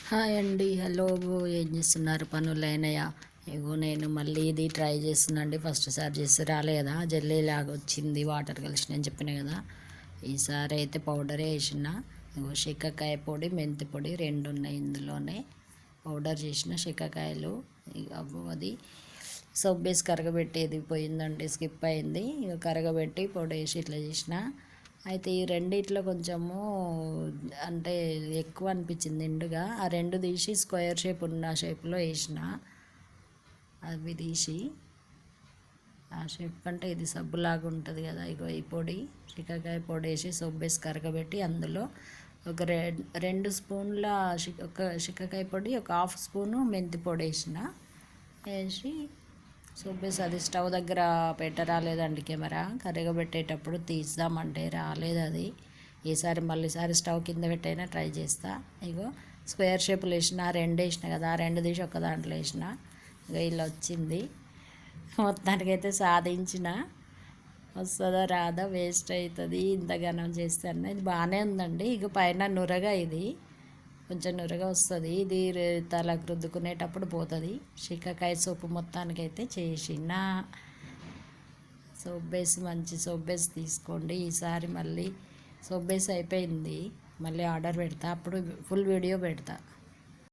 Hi అండి, hello. ఏం చేస్తున్నారు? పనులైనయా? ఇగో నేను మళ్ళీ ఇది ట్రై చేస్తున్నాండి. ఫస్ట్ సారి చేస్తే రాలే కదా, జల్లీలాగా వచ్చింది, వాటర్ కలిసి అని చెప్పిన కదా. ఈసారి అయితే పౌడరే వేసిన. ఇగో శిక్కకాయ పొడి, మెంతి పొడి రెండు ఉన్నాయి ఇందులోనే. పౌడర్ చేసిన శిక్కకాయలు. ఇక అది సోప్ వేసి కరగబెట్టేది పోయిందండి, స్కిప్ అయింది. ఇక కరగబెట్టి పొడి వేసి ఇట్లా చేసిన. అయితే ఈ రెండిట్లో కొంచెము అంటే ఎక్కువ అనిపించింది నిండుగా. ఆ రెండు తీసి స్క్వేర్ షేప్ ఉన్న షేప్లో వేసిన. అవి తీసి ఆ షేప్ కంటే ఇది సబ్బులాగా ఉంటుంది కదా. ఇగో ఈ పొడి శికాకాయ పొడి వేసి సోప్ వేసి కరగబెట్టి అందులో ఒక రెండు స్పూన్ల శికాకాయ పొడి, ఒక హాఫ్ స్పూను మెంతి పొడి వేసి సోప్ అది స్టవ్ దగ్గర పెట్టరాలేదండి. కెమెరా కరగబెట్టేటప్పుడు తీద్దామంటే రాలేదు అది. మళ్ళీసారి స్టవ్ కింద పెట్టైనా ట్రై చేస్తా. ఇగో స్క్వేర్ షేప్లు వేసిన, రెండు వేసిన కదా, రెండు తీసి ఒక దాంట్లో వేసిన. ఇక ఇలా వచ్చింది. మొత్తానికైతే సాధించిన. వస్తుందా రాదా, వేస్ట్ అవుతుంది ఇంతగానం చేస్తాను. ఇది బాగానే ఉందండి. ఇక పైన నురగా ఇది కొంచెం నురగా వస్తుంది. ఇది తలకు రుద్దుకునేటప్పుడు పోతుంది. శికాకాయ సోపు మొత్తానికైతే చేసిన. సోప్ బేస్ మంచి సోప్ బేస్ తీసుకోండి. ఈసారి మళ్ళీ సోప్ బేస్ అయిపోయింది, మళ్ళీ ఆర్డర్ పెడతా, అప్పుడు ఫుల్ వీడియో పెడతా.